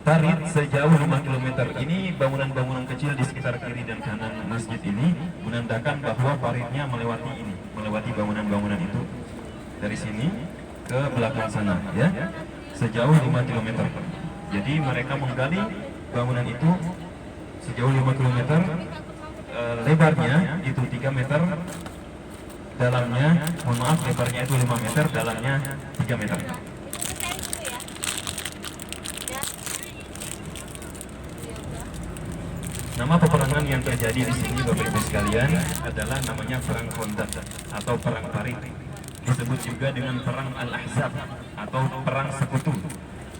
parit sejauh 5 km. Ini bangunan-bangunan kecil di sekitar kiri dan kanan masjid ini menandakan bahwa paritnya melewati ini, melewati bangunan-bangunan itu dari sini ke belakang sana, ya, sejauh 5 km. Jadi mereka menggali bangunan itu sejauh 5 km, lebarnya itu 3 meter, dalamnya, mohon maaf, lebarnya itu 5 meter, dalamnya 3 meter. Nama peperangan yang terjadi di sini, Bapak Ibu sekalian, adalah namanya perang Khandaq atau perang parit. Disebut juga dengan perang Al-Ahzab atau perang sekutu.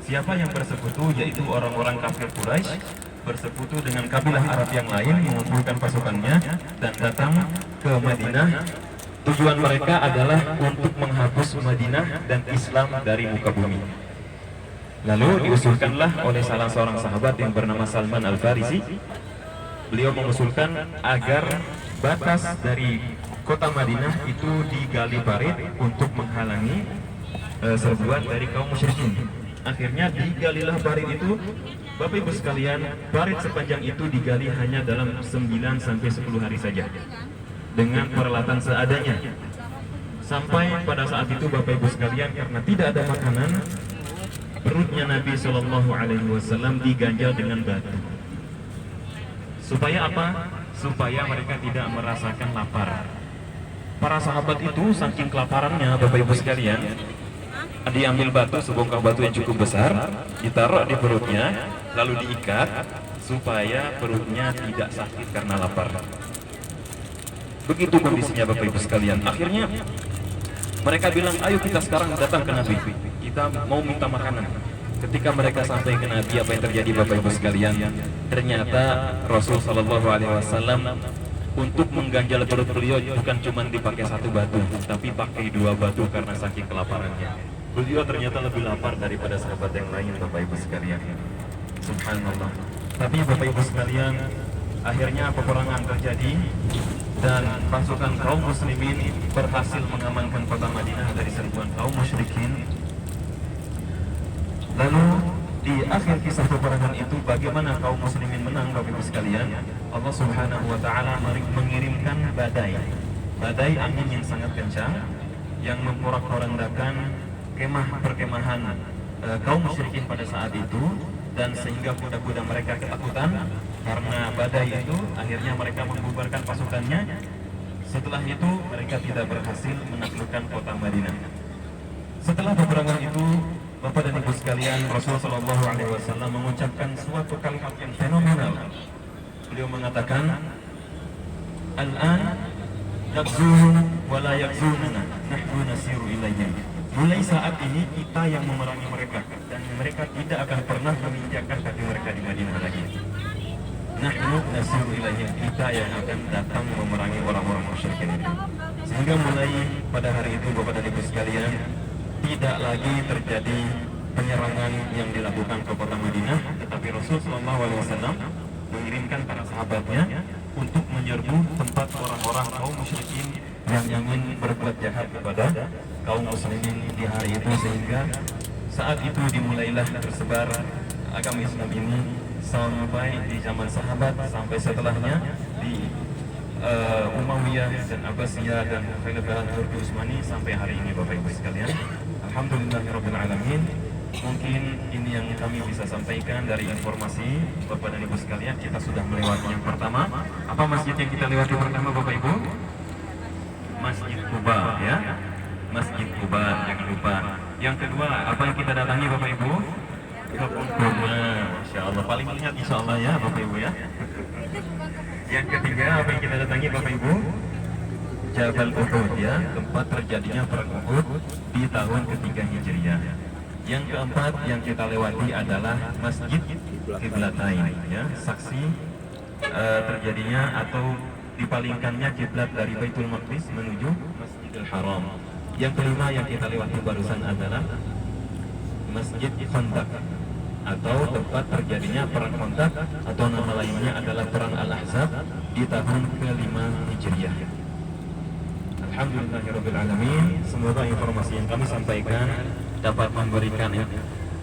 Siapa yang bersekutu? Yaitu orang-orang kafir Quraisy bersekutu dengan kabilah Arab yang lain, mengumpulkan pasukannya dan datang ke Madinah. Tujuan mereka adalah untuk menghapus Madinah dan Islam dari muka bumi. Lalu diusulkanlah oleh salah seorang sahabat yang bernama Salman Al-Farisi. Beliau mengusulkan agar batas dari kota Madinah itu digali parit untuk menghalangi serbuan dari kaum musyrikin. Akhirnya digalilah parit itu, Bapak Ibu sekalian. Parit sepanjang itu digali hanya dalam 9 sampai 10 hari saja dengan peralatan seadanya. Sampai pada saat itu, Bapak Ibu sekalian, karena tidak ada makanan, perutnya Nabi Shallallahu Alaihi Wasallam diganjal dengan batu. Supaya apa? Supaya mereka tidak merasakan lapar. Para sahabat itu saking kelaparannya, Bapak Ibu sekalian, diambil batu, sebongkah batu yang cukup besar, ditaruh di perutnya, lalu diikat supaya perutnya tidak sakit karena lapar. Begitu kondisinya, Bapak Ibu sekalian. Akhirnya mereka bilang, ayo kita sekarang datang ke Nabi, kita mau minta makanan. Ketika mereka sampai ke Nabi, apa yang terjadi, Bapak Ibu sekalian? Ternyata Rasul Shallallahu Alaihi Wasallam untuk mengganjal perut beliau bukan cuma dipakai satu batu, tapi pakai 2 batu karena saking kelaparannya. Beliau ternyata lebih lapar daripada sahabat yang lain, Bapak Ibu sekalian. Subhanallah. Tapi Bapak Ibu sekalian, akhirnya peperangan terjadi dan pasukan kaum muslimin berhasil mengamankan kota Madinah dari serbuan kaum musyrikin. Lalu di akhir kisah peperangan itu, bagaimana kaum muslimin menang, Bapak Ibu sekalian? Allah Subhanahu wa taala mengirimkan badai angin yang sangat kencang yang memporak-porandakan perkemahan kaum musyrikin pada saat itu, dan sehingga kuda-kuda mereka ketakutan karena badai itu. Akhirnya mereka membubarkan pasukannya. Setelah itu mereka tidak berhasil menaklukkan kota Madinah. Setelah peperangan itu, Bapak dan Ibu sekalian, Rasulullah Shallallahu Alaihi Wasallam mengucapkan suatu kalimat yang fenomenal. Beliau mengatakan, "Al-an yakzuhum wa la yakzunana, nahnu nasiru ilayhim." Mulai saat ini kita yang memerangi mereka, dan mereka tidak akan pernah menginjakkan kaki mereka di Madinah lagi. Nahnu nasiru ilayhim, kita yang akan datang memerangi orang-orang musyrikin itu. Sehingga mulai pada hari itu, Bapak dan Ibu sekalian, tidak lagi terjadi penyerangan yang dilakukan ke kota Madinah, tetapi Rasulullah SAW mengirimkan para sahabatnya untuk menyerbu tempat orang-orang kaum musyrikin yang ingin berbuat jahat kepada kaum muslimin di hari itu. Sehingga saat itu dimulailah tersebar agama Islam ini sampai di zaman sahabat, sampai setelahnya di Umayyah dan Abbasiyah dan Khalifatul Turki Utsmani sampai hari ini, Bapak Ibu sekalian. Alhamdulillahirabbil alamin. Mungkin ini yang kami bisa sampaikan dari informasi Bapak dan Ibu sekalian. Kita sudah melewati yang pertama. Apa masjid yang kita lewati pertama, Bapak Ibu? Masjid Quba, ya. Masjid Quba, jangan lupa. Yang kedua, apa yang kita datangi, Bapak Ibu? Kebun kurma. Masya Allah, paling ingat insya Allah ya, Bapak Ibu ya. Yang ketiga, apa yang kita datangi, Bapak Ibu? Jabal Uhud, ya, tempat terjadinya perang Uhud di tahun ketiga Hijriah. Yang keempat yang kita lewati adalah Masjid Qiblatain, ya, saksi terjadinya atau dipalingkannya kiblat dari Baitul Maqdis menuju Masjidil Haram. Yang kelima yang kita lewati barusan adalah Masjid Khandaq atau tempat terjadinya perang Khandaq, atau nama lainnya adalah perang Al-Ahzab di tahun ke-5 Hijriah. Alhamdulillahirabbil alamin. Semoga informasi yang kami sampaikan dapat memberikan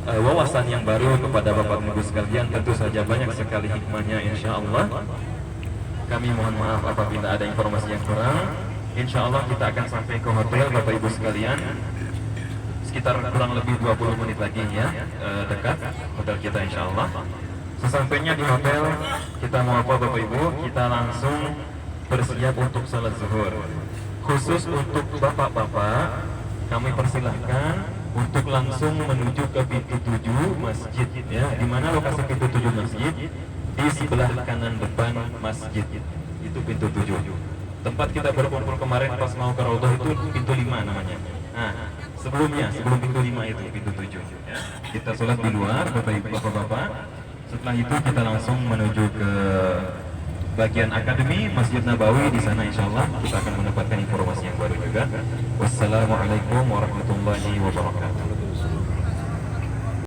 wawasan yang baru kepada Bapak Ibu sekalian. Tentu saja banyak sekali hikmahnya insya Allah. Kami mohon maaf apabila ada informasi yang kurang. Insya Allah kita akan sampai ke hotel Bapak Ibu sekalian sekitar kurang lebih 20 menit lagi ya, dekat hotel kita insya Allah. Sesampainya di hotel, kita mau apa Bapak Ibu? Kita langsung bersiap untuk salat zuhur. Khusus untuk bapak-bapak, kami persilahkan untuk langsung menuju ke pintu 7 masjid ya. Di mana lokasi pintu 7 masjid? Di sebelah kanan depan masjid. Itu pintu 7. Tempat kita berkumpul kemarin pas mau ke Raudhah itu pintu 5 namanya. Nah, sebelum pintu 5 itu pintu 7 ya. Kita sholat di luar Bapak Ibu Bapak-bapak. Setelah itu kita langsung menuju ke bagian akademi Masjid Nabawi. Di sana insya Allah kita akan mendapatkan informasi yang baru juga. Wassalamualaikum warahmatullahi wabarakatuh.